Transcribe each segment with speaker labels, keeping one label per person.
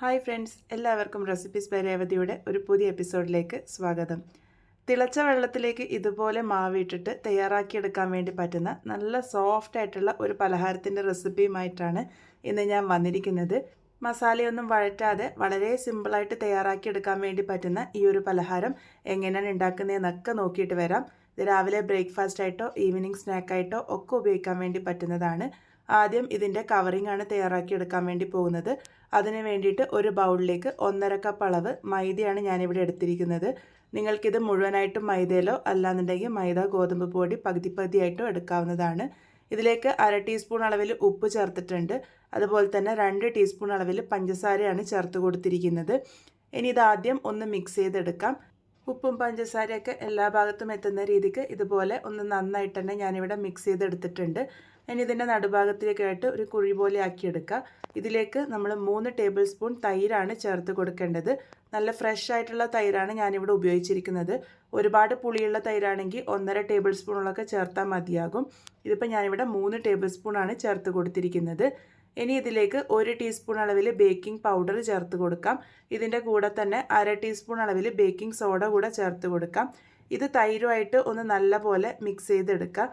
Speaker 1: Hi friends, എല്ലാവർക്കും recipes by രേവതിയുടെ ഒരു പുതിയ എപ്പിസോഡിലേക്ക് സ്വാഗതം. തിളച്ച വെള്ളത്തിലേക്ക് ഇതുപോലെ മാവിട്ടിട്ട് തയ്യാറാക്കിയെടുക്കാൻ വേണ്ടി പറ്റുന്ന നല്ല സോഫ്റ്റ് ആയിട്ടുള്ള ഒരു പലഹാരത്തിൻ്റെ റെസിപ്പിയുമായിട്ടാണ് ഇന്ന് ഞാൻ വന്നിരിക്കുന്നത്. മസാലയൊന്നും വഴറ്റാതെ വളരെ സിമ്പിളായിട്ട് തയ്യാറാക്കിയെടുക്കാൻ വേണ്ടി പറ്റുന്ന ഈ ഒരു പലഹാരം എങ്ങനെയാണ് ഉണ്ടാക്കുന്നതെന്നൊക്കെ നോക്കിയിട്ട് വരാം. ഇത് രാവിലെ ബ്രേക്ക്ഫാസ്റ്റ് ആയിട്ടോ ഈവനിങ് സ്നാക്കായിട്ടോ ഒക്കെ ഉപയോഗിക്കാൻ വേണ്ടി പറ്റുന്നതാണ്. ആദ്യം ഇതിൻ്റെ കവറിംഗ് ആണ് തയ്യാറാക്കിയെടുക്കാൻ വേണ്ടി പോകുന്നത്. അതിന് വേണ്ടിയിട്ട് ഒരു ബൗളിലേക്ക് 1.5 കപ്പ് അളവ് മൈദയാണ് ഞാനിവിടെ എടുത്തിരിക്കുന്നത്. നിങ്ങൾക്കിത് മുഴുവനായിട്ടും മൈദയിലോ അല്ലാന്നുണ്ടെങ്കിൽ മൈദ ഗോതമ്പ് പൊടി പകുതി പകുതിയായിട്ടോ എടുക്കാവുന്നതാണ്. ഇതിലേക്ക് 1/2 ടീസ്പൂൺ അളവിൽ ഉപ്പ് ചേർത്തിട്ടുണ്ട്. അതുപോലെ തന്നെ 2 ടീസ്പൂൺ അളവിൽ പഞ്ചസാരയാണ് ചേർത്ത് കൊടുത്തിരിക്കുന്നത്. ഇനി ഇതാദ്യം ഒന്ന് മിക്സ് ചെയ്തെടുക്കാം. ഉപ്പും പഞ്ചസാരയൊക്കെ എല്ലാ ഭാഗത്തും എത്തുന്ന രീതിക്ക് ഇതുപോലെ ഒന്ന് നന്നായിട്ട് തന്നെ ഞാനിവിടെ മിക്സ് ചെയ്തെടുത്തിട്ടുണ്ട്. ഇനി ഇതിൻ്റെ നടുഭാഗത്തിലേക്കായിട്ട് ഒരു കുഴി പോലെ ആക്കിയെടുക്കുക. ഇതിലേക്ക് നമ്മൾ 3 ടേബിൾ സ്പൂൺ തൈരാണ് ചേർത്ത് കൊടുക്കേണ്ടത്. നല്ല ഫ്രഷ് ആയിട്ടുള്ള തൈരാണ് ഞാനിവിടെ ഉപയോഗിച്ചിരിക്കുന്നത്. ഒരുപാട് പുളിയുള്ള തൈരാണെങ്കിൽ 1.5 ടേബിൾ സ്പൂണുകളൊക്കെ ചേർത്താൽ മതിയാകും. ഇതിപ്പോൾ ഞാനിവിടെ 3 ടേബിൾ സ്പൂണാണ് ചേർത്ത് കൊടുത്തിരിക്കുന്നത്. ഇനി ഇതിലേക്ക് 1 ടീസ്പൂൺ അളവിൽ ബേക്കിംഗ് പൗഡർ ചേർത്ത് കൊടുക്കാം. ഇതിൻ്റെ കൂടെ തന്നെ 1/2 ടീസ്പൂൺ അളവിൽ ബേക്കിംഗ് സോഡ കൂടെ ചേർത്ത് കൊടുക്കാം. ഇത് തൈരുമായിട്ട് ഒന്ന് നല്ലപോലെ മിക്സ് ചെയ്തെടുക്കുക.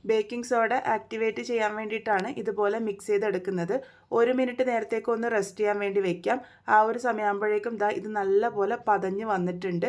Speaker 1: ബേക്കിംഗ് സോഡ ആക്ടിവേറ്റ് ചെയ്യാൻ വേണ്ടിയിട്ടാണ് ഇതുപോലെ മിക്സ് ചെയ്തെടുക്കുന്നത്. 1 മിനിറ്റ് നേരത്തേക്ക് ഒന്ന് റെസ്റ്റ് ചെയ്യാൻ വേണ്ടി വെക്കാം. ആ ഒരു സമയമാകുമ്പോഴേക്കും ഇത് നല്ലപോലെ പതഞ്ഞ് വന്നിട്ടുണ്ട്.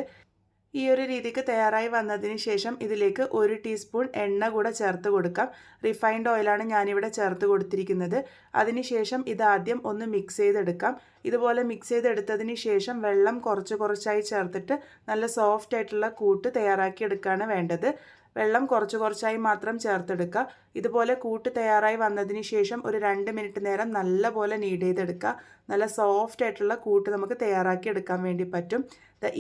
Speaker 1: ഈ ഒരു രീതിക്ക് തയ്യാറായി വന്നതിന് ശേഷം ഇതിലേക്ക് 1 ടീസ്പൂൺ എണ്ണ കൂടെ ചേർത്ത് കൊടുക്കാം. റിഫൈൻഡ് ഓയിലാണ് ഞാനിവിടെ ചേർത്ത് കൊടുത്തിരിക്കുന്നത്. അതിനുശേഷം ഇതാദ്യം ഒന്ന് മിക്സ് ചെയ്തെടുക്കാം. ഇതുപോലെ മിക്സ് ചെയ്തെടുത്തതിന് ശേഷം വെള്ളം കുറച്ചായി ചേർത്തിട്ട് നല്ല സോഫ്റ്റ് ആയിട്ടുള്ള കൂട്ട് തയ്യാറാക്കിയെടുക്കുകയാണ് വേണ്ടത്. വെള്ളം കുറച്ചായി മാത്രം ചേർത്തെടുക്കുക. ഇതുപോലെ കൂട്ട് തയ്യാറായി വന്നതിന് ശേഷം ഒരു 2 മിനിറ്റ് നേരം നല്ലപോലെ നീഡ് ചെയ്തെടുക്കുക. നല്ല സോഫ്റ്റ് ആയിട്ടുള്ള കൂട്ട് നമുക്ക് തയ്യാറാക്കി എടുക്കാൻ വേണ്ടി പറ്റും.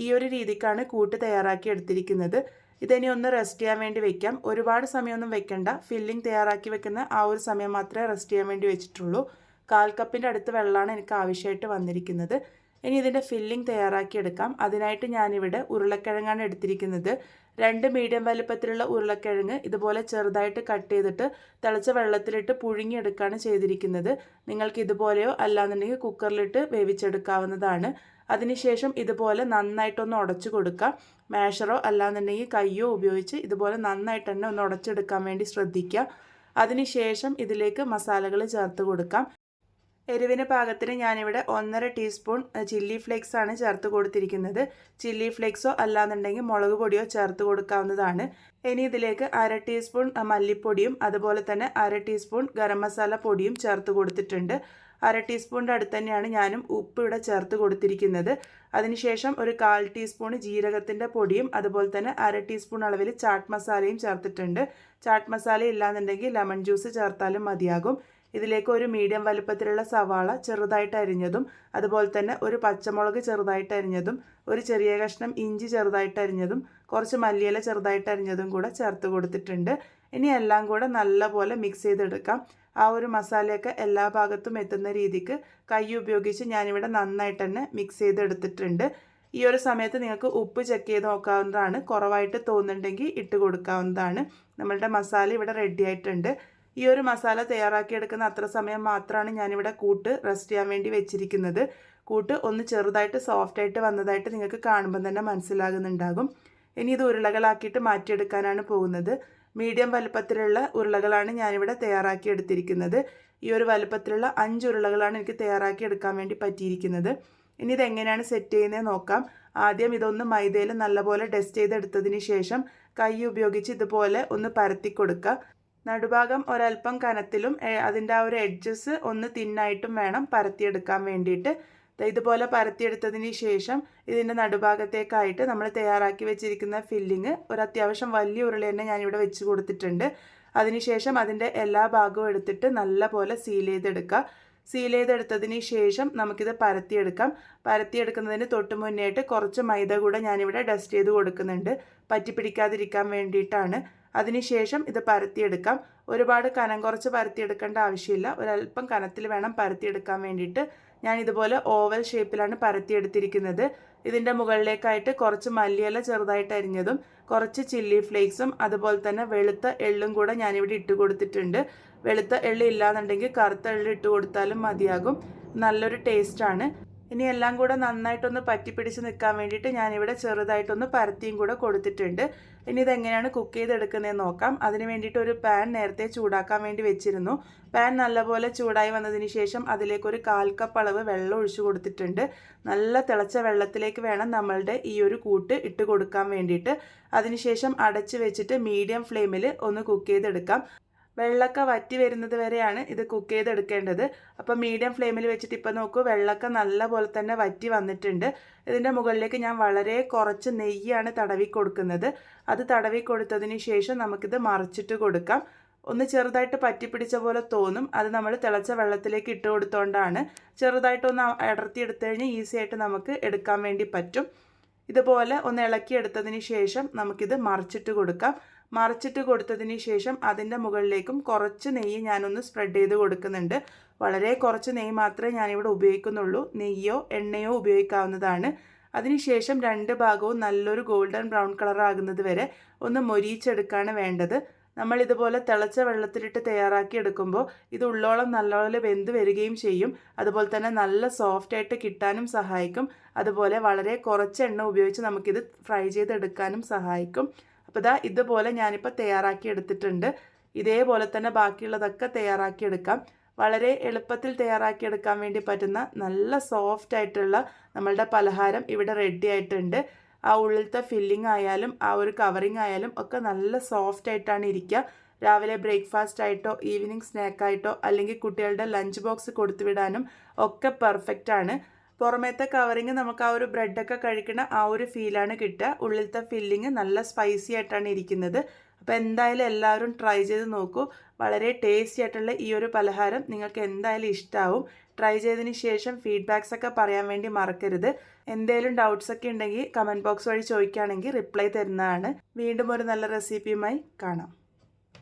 Speaker 1: ഈ ഒരു രീതിക്കാണ് കൂട്ട് തയ്യാറാക്കി എടുത്തിരിക്കുന്നത്. ഇതിനി ഒന്ന് റെസ്റ്റ് ചെയ്യാൻ വേണ്ടി വെക്കാം. ഒരുപാട് സമയമൊന്നും വെക്കണ്ട. ഫില്ലിംഗ് തയ്യാറാക്കി വെക്കുന്ന ആ ഒരു സമയം മാത്രമേ റെസ്റ്റ് ചെയ്യാൻ വേണ്ടി വെച്ചിട്ടുള്ളൂ. 1/4 കപ്പിൻ്റെ അടുത്ത് വെള്ളമാണ് എനിക്ക് ആവശ്യമായിട്ട് വന്നിരിക്കുന്നത്. ഇനി ഇതിൻ്റെ ഫില്ലിംഗ് തയ്യാറാക്കി എടുക്കാം. അതിനായിട്ട് ഞാനിവിടെ ഉരുളക്കിഴങ്ങാണ് എടുത്തിരിക്കുന്നത്. 2 മീഡിയം വലുപ്പത്തിലുള്ള ഉരുളക്കിഴങ്ങ് ഇതുപോലെ ചെറുതായിട്ട് കട്ട് ചെയ്തിട്ട് തിളച്ച വെള്ളത്തിലിട്ട് പുഴുങ്ങിയെടുക്കുകയാണ് ചെയ്തിരിക്കുന്നത്. നിങ്ങൾക്ക് ഇതുപോലെയോ അല്ലാന്നുണ്ടെങ്കിൽ കുക്കറിലിട്ട് വേവിച്ചെടുക്കാവുന്നതാണ്. അതിനുശേഷം ഇതുപോലെ നന്നായിട്ടൊന്ന് ഉടച്ചു കൊടുക്കുക. മാഷറോ അല്ലാന്നുണ്ടെങ്കിൽ കയ്യോ ഉപയോഗിച്ച് ഇതുപോലെ നന്നായിട്ട് തന്നെ ഒന്ന് ഉടച്ചെടുക്കാൻ വേണ്ടി ശ്രദ്ധിക്കുക. അതിനുശേഷം ഇതിലേക്ക് മസാലകൾ ചേർത്ത് കൊടുക്കാം. എരിവിന് പാകത്തിന് ഞാനിവിടെ 1.5 ടീസ്പൂൺ ചില്ലി ഫ്ലേക്സ് ആണ് ചേർത്ത് കൊടുത്തിരിക്കുന്നത്. ചില്ലി ഫ്ലേക്സോ അല്ലാന്നുണ്ടെങ്കിൽ മുളക് പൊടിയോ ചേർത്ത് കൊടുക്കാവുന്നതാണ്. ഇനി ഇതിലേക്ക് 1/2 ടീസ്പൂൺ മല്ലിപ്പൊടിയും അതുപോലെ തന്നെ 1/2 ടീസ്പൂൺ ഗരം മസാല പൊടിയും ചേർത്ത് കൊടുത്തിട്ടുണ്ട്. 1/2 ടീസ്പൂണിൻ്റെ അടുത്ത് തന്നെയാണ് ഞാനും ഉപ്പ് ഇവിടെ ചേർത്ത് കൊടുത്തിരിക്കുന്നത്. അതിനുശേഷം ഒരു 1/4 ടീസ്പൂൺ ജീരകത്തിൻ്റെ പൊടിയും അതുപോലെ തന്നെ 1/2 ടീസ്പൂൺ അളവിൽ ചാട്ട് മസാലയും ചേർത്തിട്ടുണ്ട്. ചാട്ട് മസാല ഇല്ലാന്നുണ്ടെങ്കിൽ ലെമൺ ജ്യൂസ് ചേർത്താലും മതിയാകും. ഇതിലേക്ക് ഒരു മീഡിയം വലുപ്പത്തിലുള്ള സവാള ചെറുതായിട്ട് അരിഞ്ഞതും അതുപോലെ തന്നെ ഒരു പച്ചമുളക് ചെറുതായിട്ട് അരിഞ്ഞതും ഒരു ചെറിയ കഷ്ണം ഇഞ്ചി ചെറുതായിട്ട് അരിഞ്ഞതും കുറച്ച് മല്ലിയില ചെറുതായിട്ട് അരിഞ്ഞതും കൂടെ ചേർത്ത് കൊടുത്തിട്ടുണ്ട്. ഇനി എല്ലാം കൂടെ നല്ലപോലെ മിക്സ് ചെയ്തെടുക്കാം. ആ ഒരു മസാലയൊക്കെ എല്ലാ ഭാഗത്തും എത്തുന്ന രീതിക്ക് കൈ ഉപയോഗിച്ച് ഞാനിവിടെ നന്നായിട്ട് തന്നെ മിക്സ് ചെയ്തെടുത്തിട്ടുണ്ട്. ഈ ഒരു സമയത്ത് നിങ്ങൾക്ക് ഉപ്പ് ചെക്ക് ചെയ്ത് നോക്കാവുന്നതാണ്. കുറവായിട്ട് തോന്നുന്നുണ്ടെങ്കിൽ ഇട്ട് കൊടുക്കാവുന്നതാണ്. നമ്മളുടെ മസാല ഇവിടെ റെഡി ആയിട്ടുണ്ട്. ഈ ഒരു മസാല തയ്യാറാക്കിയെടുക്കുന്ന അത്ര സമയം മാത്രമാണ് ഞാനിവിടെ കൂട്ട് റെസ്റ്റ് ചെയ്യാൻ വേണ്ടി വെച്ചിരിക്കുന്നത്. കൂട്ട് ഒന്ന് ചെറുതായിട്ട് സോഫ്റ്റായിട്ട് വന്നതായിട്ട് നിങ്ങൾക്ക് കാണുമ്പോൾ തന്നെ മനസ്സിലാകുന്നുണ്ടാകും. ഇനി ഇത് ഉരുളകളാക്കിയിട്ട് മാറ്റിയെടുക്കാനാണ് പോകുന്നത്. മീഡിയം വലുപ്പത്തിലുള്ള ഉരുളകളാണ് ഞാനിവിടെ തയ്യാറാക്കിയെടുത്തിരിക്കുന്നത്. ഈ ഒരു വലുപ്പത്തിലുള്ള 5 ഉരുളകളാണ് എനിക്ക് തയ്യാറാക്കിയെടുക്കാൻ വേണ്ടി പറ്റിയിരിക്കുന്നത്. ഇനി ഇതെങ്ങനെയാണ് സെറ്റ് ചെയ്യുന്നത് നോക്കാം. ആദ്യം ഇതൊന്ന് മൈദയിൽ നല്ലപോലെ ഡസ്റ്റ് ചെയ്തെടുത്തതിന് ശേഷം കൈ ഉപയോഗിച്ച് ഇതുപോലെ ഒന്ന് പരത്തി കൊടുക്കുക. നടുഭാഗം ഒരല്പം കനത്തിലും അതിൻ്റെ ആ ഒരു എഡ്ജസ് ഒന്ന് തിന്നായിട്ടും വേണം പരത്തിയെടുക്കാൻ വേണ്ടിയിട്ട്. ഇതുപോലെ പരത്തിയെടുത്തതിന് ശേഷം ഇതിൻ്റെ നടുഭാഗത്തേക്കായിട്ട് നമ്മൾ തയ്യാറാക്കി വെച്ചിരിക്കുന്ന ഫില്ലിങ് ഒരു അത്യാവശ്യം വലിയ ഉരുള തന്നെ ഞാനിവിടെ വെച്ച് കൊടുത്തിട്ടുണ്ട്. അതിനുശേഷം അതിൻ്റെ എല്ലാ ഭാഗവും എടുത്തിട്ട് നല്ലപോലെ സീൽ ചെയ്തെടുക്കുക. സീൽ ചെയ്തെടുത്തതിന് ശേഷം നമുക്കിത് പരത്തിയെടുക്കാം. പരത്തിയെടുക്കുന്നതിന് തൊട്ട് മുന്നേയായിട്ട് കുറച്ച് മൈദ കൂടെ ഞാനിവിടെ ഡസ്റ്റ് ചെയ്ത് കൊടുക്കുന്നുണ്ട്. പറ്റിപ്പിടിക്കാതിരിക്കാൻ വേണ്ടിയിട്ടാണ്. അതിനുശേഷം ഇത് പരത്തിയെടുക്കാം. ഒരുപാട് കനം കുറച്ച് പരത്തിയെടുക്കേണ്ട ആവശ്യമില്ല. ഒരല്പം കനത്തിൽ വേണം പരത്തിയെടുക്കാൻ വേണ്ടിയിട്ട്. ഞാൻ ഇതുപോലെ ഓവൽ ഷേപ്പിലാണ് പരത്തിയെടുത്തിരിക്കുന്നത്. ഇതിൻ്റെ മുകളിലേക്കായിട്ട് കുറച്ച് മല്ലിയില ചെറുതായിട്ട് അരിഞ്ഞതും കുറച്ച് ചില്ലി ഫ്ലേക്സും അതുപോലെ തന്നെ വെളുത്ത എള്ളും കൂടെ ഞാനിവിടെ ഇട്ട് കൊടുത്തിട്ടുണ്ട്. വെളുത്ത എള്ള് ഇല്ലാന്നുണ്ടെങ്കിൽ കറുത്ത എള്ള് ഇട്ട് കൊടുത്താലും മതിയാകും. നല്ലൊരു ടേസ്റ്റാണ്. ഇനി എല്ലാം കൂടെ നന്നായിട്ടൊന്ന് പറ്റിപ്പിടിച്ച് നിൽക്കാൻ വേണ്ടിയിട്ട് ഞാനിവിടെ ചെറുതായിട്ടൊന്ന് പരത്തിയും കൂടെ കൊടുത്തിട്ടുണ്ട്. ഇനി ഇതെങ്ങനെയാണ് കുക്ക് ചെയ്തെടുക്കുന്നതെന്ന് നോക്കാം. അതിന് വേണ്ടിയിട്ട് ഒരു പാൻ നേരത്തെ ചൂടാക്കാൻ വേണ്ടി വെച്ചിരുന്നു. പാൻ നല്ലപോലെ ചൂടായി വന്നതിന് ശേഷം അതിലേക്കൊരു 1/4 കപ്പ് അളവ് വെള്ളം ഒഴിച്ചു കൊടുത്തിട്ടുണ്ട്. നല്ല തിളച്ച വെള്ളത്തിലേക്ക് വേണം നമ്മളുടെ ഈ ഒരു കൂട്ട് ഇട്ട് കൊടുക്കാൻ വേണ്ടിയിട്ട്. അതിനുശേഷം അടച്ച് വെച്ചിട്ട് മീഡിയം ഫ്ലെയിമിൽ ഒന്ന് കുക്ക് ചെയ്തെടുക്കാം. വെള്ളമൊക്കെ വറ്റി വരുന്നത് വരെയാണ് ഇത് കുക്ക് ചെയ്തെടുക്കേണ്ടത്. അപ്പോൾ മീഡിയം ഫ്ലെയിമിൽ വെച്ചിട്ട് ഇപ്പോൾ നോക്കൂ, വെള്ളമൊക്കെ നല്ല പോലെ തന്നെ വറ്റി വന്നിട്ടുണ്ട്. ഇതിൻ്റെ മുകളിലേക്ക് ഞാൻ വളരെ കുറച്ച് നെയ്യാണ് തടവി കൊടുക്കുന്നത്. അത് തടവി കൊടുത്തതിന് ശേഷം നമുക്കിത് മറിച്ചിട്ട് കൊടുക്കാം. ഒന്ന് ചെറുതായിട്ട് പറ്റിപ്പിടിച്ച പോലെ തോന്നും. അത് നമ്മൾ തിളച്ച വെള്ളത്തിലേക്ക് ഇട്ട് കൊടുത്തോണ്ടാണ്. ചെറുതായിട്ടൊന്ന് അടർത്തിയെടുത്തു കഴിഞ്ഞാൽ ഈസി ആയിട്ട് നമുക്ക് എടുക്കാൻ വേണ്ടി പറ്റും. ഇതുപോലെ ഒന്ന് ഇളക്കിയെടുത്തതിന് ശേഷം നമുക്കിത് മറിച്ചിട്ട് കൊടുക്കാം. മറിച്ചിട്ട് കൊടുത്തതിന് ശേഷം അതിൻ്റെ മുകളിലേക്കും കുറച്ച് നെയ്യ് ഞാനൊന്ന് സ്പ്രെഡ് ചെയ്ത് കൊടുക്കുന്നുണ്ട്. വളരെ കുറച്ച് നെയ്യ് മാത്രമേ ഞാനിവിടെ ഉപയോഗിക്കുന്നുള്ളൂ. നെയ്യോ എണ്ണയോ ഉപയോഗിക്കാവുന്നതാണ്. അതിനുശേഷം 2 ഭാഗവും നല്ലൊരു ഗോൾഡൻ ബ്രൗൺ കളർ ആകുന്നത് വരെ ഒന്ന് മൊരിയിച്ചെടുക്കുകയാണ് വേണ്ടത്. നമ്മൾ ഇതുപോലെ തിളച്ച വെള്ളത്തിലിട്ട് തയ്യാറാക്കി എടുക്കുമ്പോൾ ഇത് ഉള്ളോളം നല്ലപോലെ വെന്ത് വരികയും ചെയ്യും. അതുപോലെ തന്നെ നല്ല സോഫ്റ്റായിട്ട് കിട്ടാനും സഹായിക്കും. അതുപോലെ വളരെ കുറച്ച് എണ്ണ ഉപയോഗിച്ച് നമുക്കിത് ഫ്രൈ ചെയ്തെടുക്കാനും സഹായിക്കും. അപ്പോൾ ഇതാ ഇതുപോലെ ഞാനിപ്പോൾ തയ്യാറാക്കി എടുത്തിട്ടുണ്ട്. ഇതേപോലെ തന്നെ ബാക്കിയുള്ളതൊക്കെ തയ്യാറാക്കിയെടുക്കാം. വളരെ എളുപ്പത്തിൽ തയ്യാറാക്കിയെടുക്കാൻ വേണ്ടി പറ്റുന്ന നല്ല സോഫ്റ്റ് ആയിട്ടുള്ള നമ്മളുടെ പലഹാരം ഇവിടെ റെഡി ആയിട്ടുണ്ട്. ആ ഉള്ളിലത്തെ ഫില്ലിംഗ് ആയാലും ആ ഒരു കവറിങ് ആയാലും ഒക്കെ നല്ല സോഫ്റ്റ് ആയിട്ടാണ് ഇരിക്കുക. രാവിലെ ബ്രേക്ക്ഫാസ്റ്റ് ആയിട്ടോ ഈവനിങ് സ്നാക്കായിട്ടോ അല്ലെങ്കിൽ കുട്ടികളുടെ ലഞ്ച് ബോക്സ് കൊടുത്തുവിടാനും ഒക്കെ പെർഫെക്റ്റ് ആണ്. പുറമേത്തെ കവറിങ് നമുക്ക് ആ ഒരു ബ്രെഡൊക്കെ കഴിക്കുന്ന ആ ഒരു ഫീലാണ് കിട്ടുക. ഉള്ളിലത്തെ ഫില്ലിങ് നല്ല സ്പൈസി ആയിട്ടാണ് ഇരിക്കുന്നത്. അപ്പോൾ എന്തായാലും എല്ലാവരും ട്രൈ ചെയ്ത് നോക്കൂ. വളരെ ടേസ്റ്റി ആയിട്ടുള്ള ഈ ഒരു പലഹാരം നിങ്ങൾക്ക് എന്തായാലും ഇഷ്ടമാവും. ട്രൈ ചെയ്തതിന് ശേഷം ഫീഡ്ബാക്സ് ഒക്കെ പറയാൻ വേണ്ടി മറക്കരുത്. എന്തെങ്കിലും ഡൗട്ട്സ് ഒക്കെ ഉണ്ടെങ്കിൽ കമൻറ്റ് ബോക്സ് വഴി ചോദിക്കുകയാണെങ്കിൽ റിപ്ലൈ തരുന്നതാണ്. വീണ്ടും ഒരു നല്ല റെസിപ്പിയുമായി കാണാം.